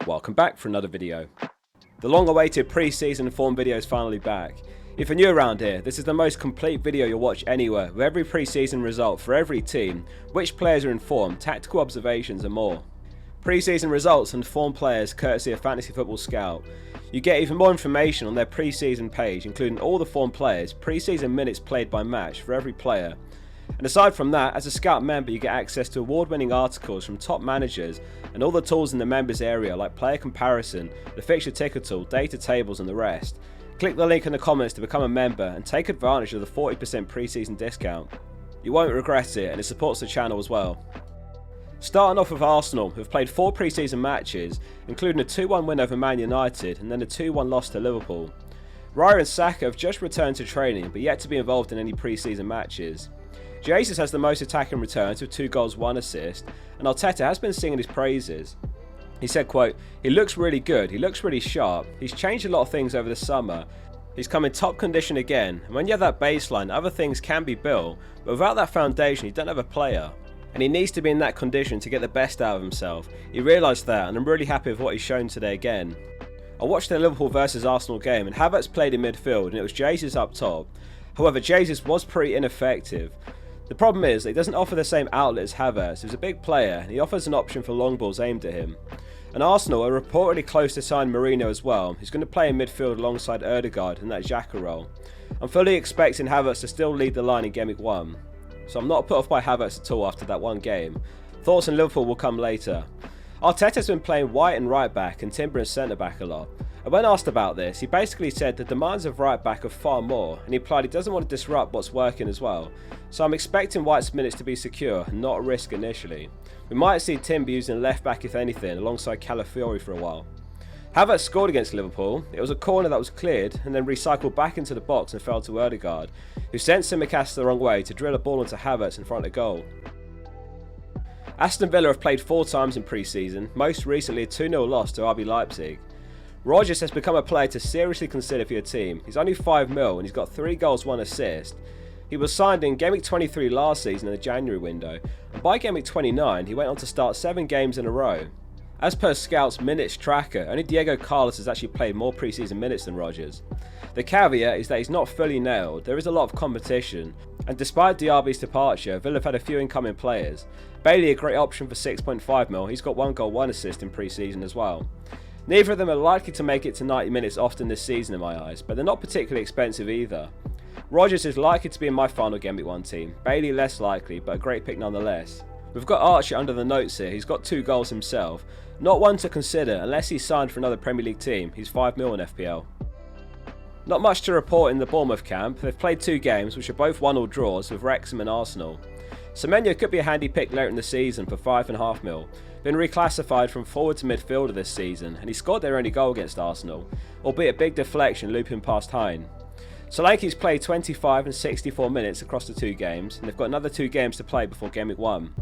welcome back for another video. The long-awaited pre-season form video is finally back. If you're new around here, this is the most complete video you'll watch anywhere, with every pre-season result for every team, which players are in form, tactical observations and more. Pre-season results and form players courtesy of Fantasy Football Scout. You get even more information on their pre-season page, including all the form players, pre-season minutes played by match for every player. And aside from that, as a Scout member you get access to award-winning articles from top managers and all the tools in the members area like player comparison, the fixture ticker tool, data tables and the rest. Click the link in the comments to become a member and take advantage of the 40% pre-season discount. You won't regret it, and it supports the channel as well. Starting off with Arsenal, who have played 4 pre-season matches, including a 2-1 win over Man United and then a 2-1 loss to Liverpool. Raya and Saka have just returned to training but yet to be involved in any pre-season matches. Jesus has the most attacking returns with 2 goals, 1 assist, and Arteta has been singing his praises. He said, quote, "He looks really good, he looks really sharp, he's changed a lot of things over the summer, he's come in top condition again, and when you have that baseline other things can be built, but without that foundation you don't have a player. And he needs to be in that condition to get the best out of himself. He realised that, and I'm really happy with what he's shown today again." I watched the Liverpool vs Arsenal game and Havertz played in midfield and it was Jesus up top. However, Jesus was pretty ineffective. The problem is that he doesn't offer the same outlet as Havertz, who's a big player, and he offers an option for long balls aimed at him. And Arsenal are reportedly close to sign Mourinho as well, who's going to play in midfield alongside Odegaard in that Xhaka role. I'm fully expecting Havertz to still lead the line in Game Week 1, so I'm not put off by Havertz at all after that one game. Thoughts on Liverpool will come later. Arteta's been playing White and right back and Timber as centre back a lot. And when asked about this, he basically said the demands of right back are far more, and he implied he doesn't want to disrupt what's working as well. So I'm expecting White's minutes to be secure and not a risk initially. We might see Timber using left back if anything, alongside Calafiori for a while. Havertz scored against Liverpool. It was a corner that was cleared and then recycled back into the box and fell to Odegaard, who sent Tsimikas the wrong way to drill a ball into Havertz in front of goal. Aston Villa have played 4 times in pre-season, most recently a 2-0 loss to RB Leipzig. Rodgers has become a player to seriously consider for your team. He's only 5 mil and he's got 3 goals, 1 assist. He was signed in Game Week 23 last season in the January window, and by Game Week 29 he went on to start 7 games in a row. As per Scout's minutes tracker, only Diego Carlos has actually played more pre-season minutes than Rodgers. The caveat is that he's not fully nailed, there is a lot of competition, and despite Diaby's departure, Villa have had a few incoming players. Bailey a great option for 6.5 mil, he's got 1 goal, 1 assist in pre-season as well. Neither of them are likely to make it to 90 minutes often this season in my eyes, but they're not particularly expensive either. Rodgers is likely to be in my final Game Week 1 team, Bailey less likely, but a great pick nonetheless. We've got Archer under the notes here, he's got 2 goals himself, not one to consider unless he's signed for another Premier League team, he's 5 mil in FPL. Not much to report in the Bournemouth camp, they've played 2 games which are both 1-1 draws with Wrexham and Arsenal. Semenyo could be a handy pick later in the season for 5.5 mil. Been reclassified from forward to midfielder this season and he scored their only goal against Arsenal, albeit a big deflection looping past Hine. Solanke's played 25 and 64 minutes across the 2 games and they've got another 2 games to play before Game Week 1.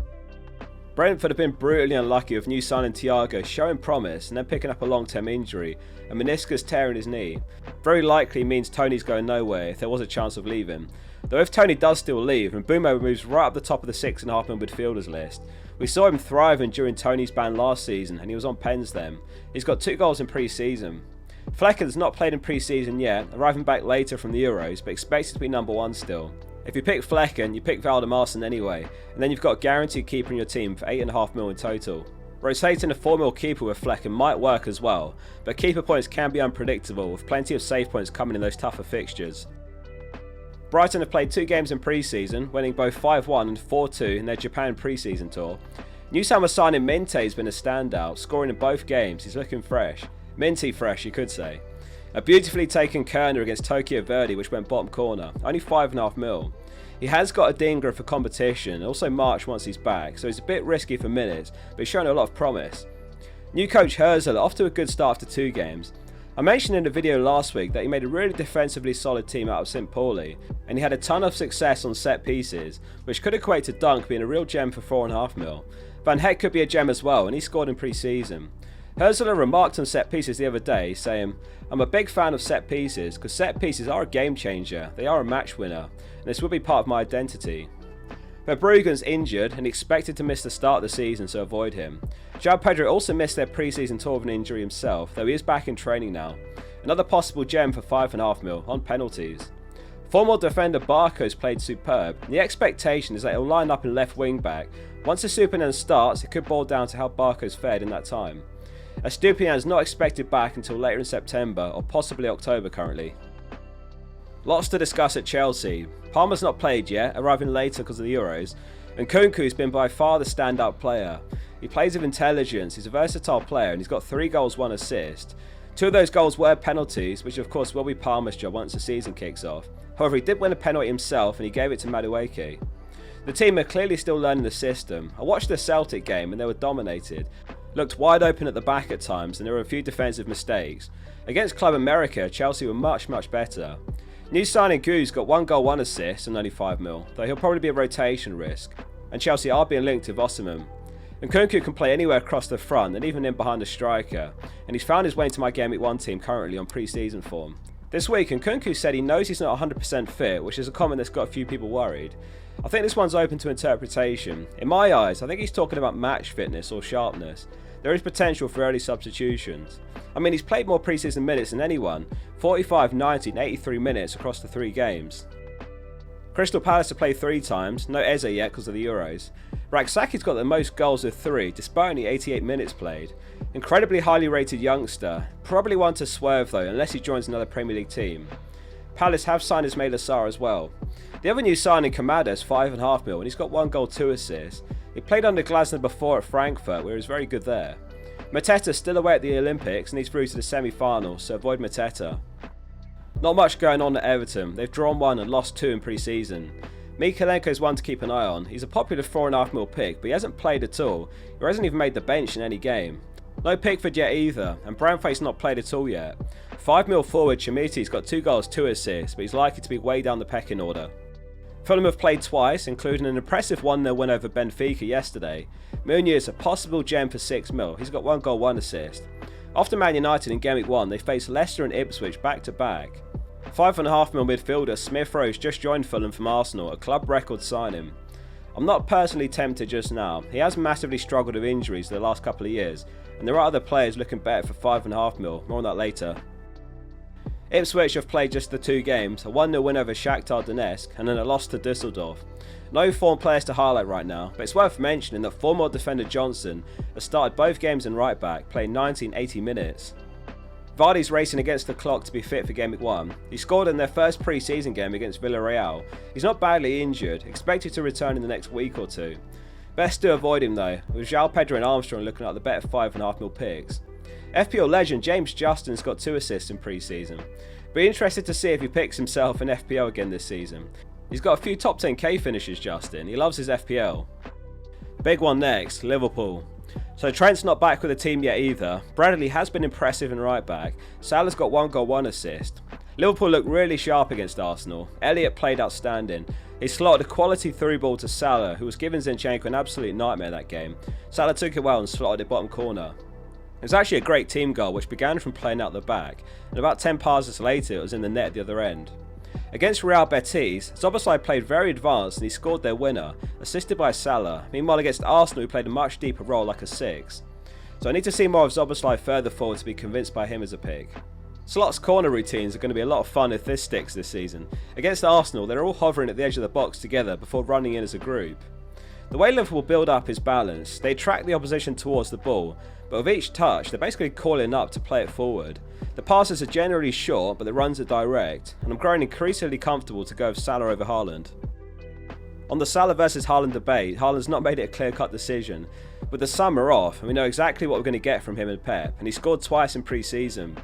Brentford have been brutally unlucky with new signing Thiago showing promise and then picking up a long-term injury, a meniscus tearing his knee. Very likely means Tony's going nowhere if there was a chance of leaving. Though if Tony does still leave, and Mbeumo moves right up the top of the 6.5 mil midfielders list. We saw him thriving during Tony's ban last season and he was on pens then. He's got 2 goals in pre-season. Flecken's not played in pre-season yet, arriving back later from the Euros, but expected to be number 1 still. If you pick Flecken, you pick Valdemarsson anyway, and then you've got a guaranteed keeper in your team for 8.5 mil in total. Rotating a 4 mil keeper with Flecken might work as well, but keeper points can be unpredictable with plenty of save points coming in those tougher fixtures. Brighton have played 2 games in pre-season, winning both 5-1 and 4-2 in their Japan pre-season tour. New summer signing Minte has been a standout, scoring in both games, he's looking fresh. Minty fresh you could say. A beautifully taken Kerner against Tokyo Verdy which went bottom corner, only 5.5 mil. He has got a dinger for competition and also March once he's back, so he's a bit risky for minutes, but he's shown a lot of promise. New coach Herzl off to a good start after 2 games. I mentioned in the video last week that he made a really defensively solid team out of St. Pauli, and he had a ton of success on set pieces, which could equate to Dunk being a real gem for 4.5 mil. Van Heck could be a gem as well, and he scored in pre-season. Herzler remarked on set pieces the other day, saying, "I'm a big fan of set pieces because set pieces are a game changer, they are a match winner, and this will be part of my identity." Verbruggen's injured and expected to miss the start of the season, so avoid him. João Pedro also missed their pre-season tour with an injury himself, though he is back in training now. Another possible gem for 5.5 mil on penalties. Former defender Barco's played superb, and the expectation is that he'll line up in left wing back. Once the Superman starts, it could boil down to how Barco's fared in that time. Estupiñán is not expected back until later in September or possibly October currently. Lots to discuss at Chelsea. Palmer's not played yet, arriving later because of the Euros, and Nkunku's been by far the standout player. He plays with intelligence, he's a versatile player, and he's got 3 goals, 1 assist. 2 of those goals were penalties, which of course will be Palmer's job once the season kicks off. However, he did win a penalty himself and he gave it to Madueke. The team are clearly still learning the system. I watched the Celtic game and they were dominated. Looked wide open at the back at times and there were a few defensive mistakes. Against Club America, Chelsea were much better. New signing Gu's got 1 goal, 1 assist and only 5 mil, though he'll probably be a rotation risk. And Chelsea are being linked to Vossaman. Nkunku can play anywhere across the front and even in behind the striker, and he's found his way into my Game Week 1 team currently on pre-season form. This week, Nkunku said he knows he's not 100% fit, which is a comment that's got a few people worried. I think this one's open to interpretation. In my eyes, I think he's talking about match fitness or sharpness. There is potential for early substitutions. I mean, he's played more pre-season minutes than anyone, 45, 90 and 83 minutes across the 3 games. Crystal Palace have played 3 times, no Eze yet because of the Euros. Raksaki's got the most goals with 3, despite only 88 minutes played. Incredibly highly rated youngster, probably one to swerve though, unless he joins another Premier League team. Palace have signed Ismaila Sarr as well. The other new signing, Kamada, is 5.5 mil, and he's got 1 goal, 2 assists. He played under Glasner before at Frankfurt, where he was very good there. Mateta still away at the Olympics, and he's through to the semi-finals, so avoid Mateta. Not much going on at Everton. They've drawn 1 and lost 2 in pre-season. Mikalenko's one to keep an eye on. He's a popular 4.5 mil pick, but he hasn't played at all. He hasn't even made the bench in any game. No Pickford yet either, and Branthwaite's not played at all yet. 5 mil forward Chamiti's got 2 goals, 2 assists, but he's likely to be way down the pecking order. Fulham have played twice, including an impressive 1-0 win over Benfica yesterday. Meunier is a possible gem for 6 mil. He's got 1 goal, 1 assist. After Man United in Game Week 1, they face Leicester and Ipswich back to back. 5.5 mil midfielder Smith Rowe's just joined Fulham from Arsenal, a club record signing. I'm not personally tempted just now. He has massively struggled with injuries the last couple of years, and there are other players looking better for 5.5 mil. More on that later. Ipswich have played just the 2 games, a 1-0 win over Shakhtar Donetsk and then a loss to Düsseldorf. No form players to highlight right now, but it's worth mentioning that former defender Johnson has started both games in right back, playing 90 and 80 minutes. Vardy's racing against the clock to be fit for Game Week 1. He scored in their first pre-season game against Villarreal. He's not badly injured, expected to return in the next week or 2. Best to avoid him though, with João Pedro and Armstrong looking like the better 5.5 mil picks. FPL legend James Justin's got 2 assists in pre-season. Be interested to see if he picks himself in FPL again this season. He's got a few top 10k finishes, Justin. He loves his FPL. Big one next, Liverpool. So Trent's not back with the team yet either. Bradley has been impressive in right back. Salah's got 1 goal, 1 assist. Liverpool looked really sharp against Arsenal. Elliott played outstanding. He slotted a quality through ball to Salah, who was giving Zinchenko an absolute nightmare that game. Salah took it well and slotted it bottom corner. It was actually a great team goal, which began from playing out the back, and about 10 passes later it was in the net at the other end. Against Real Betis, Szoboszlai played very advanced and he scored their winner, assisted by Salah. Meanwhile against Arsenal he played a much deeper role like a 6. So I need to see more of Szoboszlai further forward to be convinced by him as a pick. Slot's corner routines are going to be a lot of fun if this sticks this season. Against Arsenal they're all hovering at the edge of the box together before running in as a group. The way Liverpool build up is balanced. They track the opposition towards the ball, but with each touch they're basically calling up to play it forward. The passes are generally short, but the runs are direct, and I'm growing increasingly comfortable to go with Salah over Haaland. On the Salah versus Haaland debate, Haaland's not made it a clear-cut decision, but the summer off and we know exactly what we're going to get from him and Pep, and he scored twice in pre-season.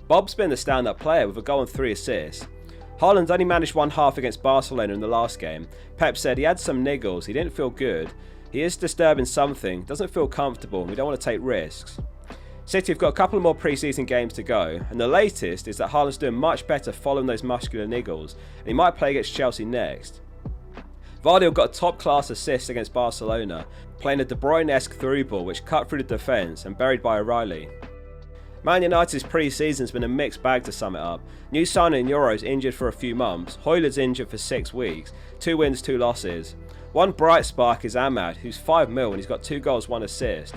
Bob's been the stand-up player with a goal and 3 assists. Haaland only managed 1/2 against Barcelona in the last game. Pep said he had some niggles, he didn't feel good. He is disturbing something, doesn't feel comfortable, and we don't want to take risks. City have got a couple more pre-season games to go, and the latest is that Haaland's doing much better following those muscular niggles, and he might play against Chelsea next. Vardy got a top-class assist against Barcelona, playing a De Bruyne-esque through ball which cut through the defence and buried by O'Reilly. Man United's pre-season's been a mixed bag to sum it up. New signing Euros injured for a few months, Højlund's injured for 6 weeks, 2 wins, 2 losses. One bright spark is Ahmad, who's 5 mil and he's got 2 goals, 1 assist.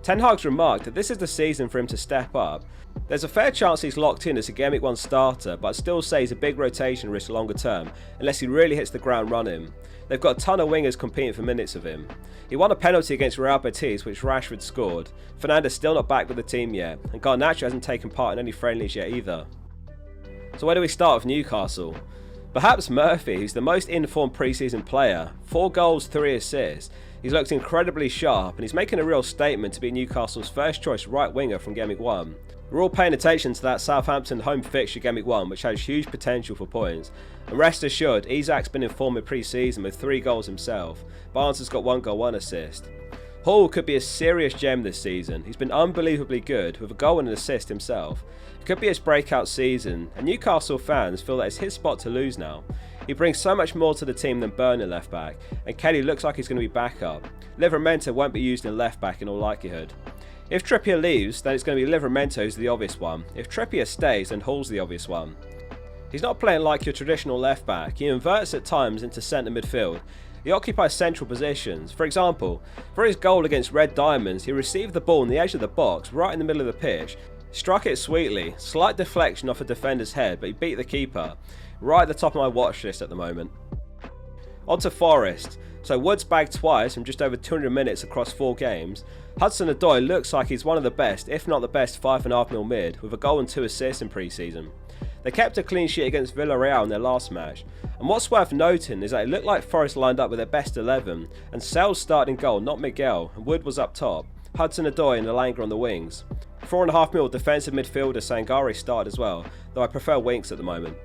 Ten Hag's remarked that this is the season for him to step up. There's a fair chance he's locked in as a Game Week 1 starter, but I'd still say he's a big rotation risk longer term, unless he really hits the ground running. They've got a ton of wingers competing for minutes of him. He won a penalty against Real Betis, which Rashford scored. Fernandes still not back with the team yet, and Garnacho hasn't taken part in any friendlies yet either. So where do we start with Newcastle? Perhaps Murphy, who's the most informed pre-season player, 4 goals, 3 assists. He's looked incredibly sharp and he's making a real statement to be Newcastle's first choice right winger from Game Week 1. We're all paying attention to that Southampton home fixture Game Week 1, which has huge potential for points. And rest assured, Isak's been informed in pre-season with 3 goals himself. Barnes has got 1 goal, 1 assist. Hall could be a serious gem this season. He's been unbelievably good with a goal and an assist himself. It could be his breakout season, and Newcastle fans feel that it's his spot to lose now. He brings so much more to the team than Burnley left back, and Kelly looks like he's going to be backup. Livramento won't be used in left back in all likelihood. If Trippier leaves, then it's going to be Livramento who's the obvious one. If Trippier stays, then Hall's the obvious one. He's not playing like your traditional left back. He inverts at times into centre midfield. He occupies central positions. For example, for his goal against Red Diamonds, he received the ball on the edge of the box, right in the middle of the pitch, struck it sweetly, slight deflection off a defender's head, but he beat the keeper. Right at the top of my watch list at the moment. On to Forest. So Wood's bagged twice from just over 200 minutes across 4 games. Hudson-Odoi looks like he's one of the best, if not the best, 5.5 mil mid, with a goal and 2 assists in pre-season. They kept a clean sheet against Villarreal in their last match, and what's worth noting is that it looked like Forest lined up with their best 11, and Sells started in goal, not Miguel, and Wood was up top, Hudson-Odoi and Elanga on the wings. 4.5 mil defensive midfielder Sangare started as well, though I prefer Winks at the moment.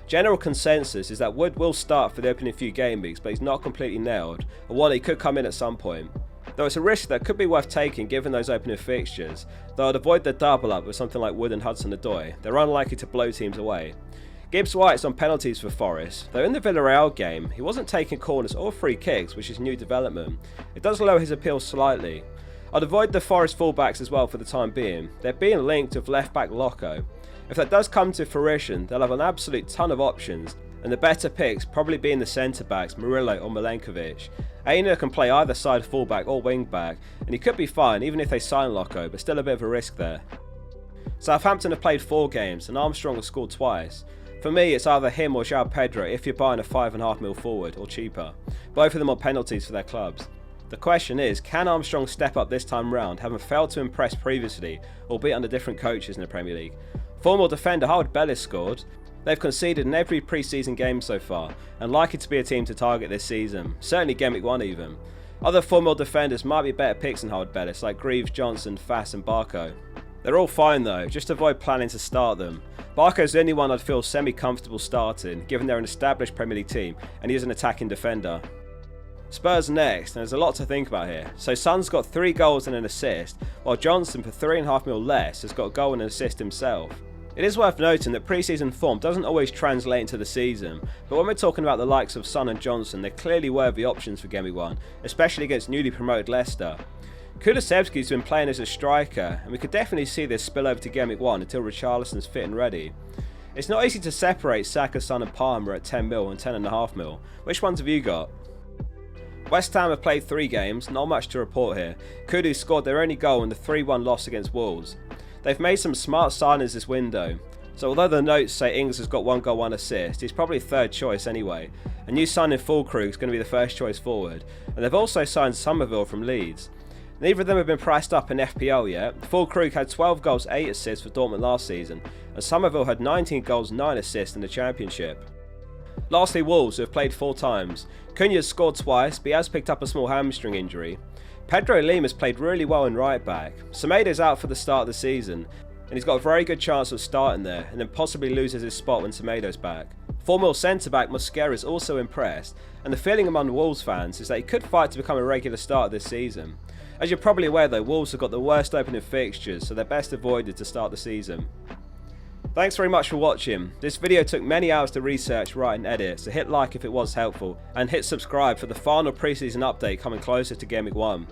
General consensus is that Wood will start for the opening few game weeks, but he's not completely nailed, and while he could come in at some point. Though it's a risk that could be worth taking given those opening fixtures, though I'd avoid the double up with something like Wood and Hudson-Odoi. They're unlikely to blow teams away. Gibbs-White's on penalties for Forest, though in the Villarreal game he wasn't taking corners or free kicks, which is new development. It does lower his appeal slightly. I'd avoid the Forest fullbacks as well for the time being. They're being linked with left back Loco. If that does come to fruition, they'll have an absolute ton of options, and the better picks probably being the centre backs Murillo or Milenkovic. Aina can play either side fullback or wing back, and he could be fine even if they sign Loco, but still a bit of a risk there. Southampton have played 4 games and Armstrong has scored twice. For me, it's either him or João Pedro if you're buying a 5.5 mil forward or cheaper. Both of them on penalties for their clubs. The question is, can Armstrong step up this time round, having failed to impress previously, albeit under different coaches in the Premier League? Former defender Howard Bellis scored. They've conceded in every pre-season game so far, and likely to be a team to target this season, certainly Game Week 1 even. Other former defenders might be better picks than Howard Bellis, like Greaves, Johnson, Fass and Barco. They're all fine though, just avoid planning to start them. Barco's the only one I'd feel semi-comfortable starting, given they're an established Premier League team, and he is an attacking defender. Spurs next, and there's a lot to think about here. So Son's got 3 goals and an assist, while Johnson for 3.5 mil less has got a goal and an assist himself. It is worth noting that pre-season form doesn't always translate into the season, but when we're talking about the likes of Son and Johnson, they're clearly worthy options for Game Week 1, especially against newly promoted Leicester. Kulusevski's been playing as a striker, and we could definitely see this spill over to Game Week 1 until Richarlison's fit and ready. It's not easy to separate Saka, Son and Palmer at 10 mil and 10.5 mil. Which ones have you got? West Ham have played 3 games, not much to report here. Kudu scored their only goal in the 3-1 loss against Wolves. They've made some smart signings this window, so although the notes say Ings has got 1 goal, 1 assist, he's probably 3rd choice anyway. A new signing Fulkrug is going to be the first choice forward, and they've also signed Somerville from Leeds. Neither of them have been priced up in FPL yet. Fulkrug had 12 goals, 8 assists for Dortmund last season, and Somerville had 19 goals, 9 assists in the Championship. Lastly, Wolves, who have played 4 times. Cunha's scored twice, but he has picked up a small hamstring injury. Pedro Lima's played really well in right back. Semedo's out for the start of the season, and he's got a very good chance of starting there, and then possibly loses his spot when Semedo's back. 4 mil centre-back Mosquera is also impressed, and the feeling among Wolves fans is that he could fight to become a regular starter this season. As you're probably aware though, Wolves have got the worst opening fixtures, so they're best avoided to start the season. Thanks very much for watching. This video took many hours to research, write and edit, so hit like if it was helpful, and hit subscribe for the final pre-season update coming closer to Game Week 1.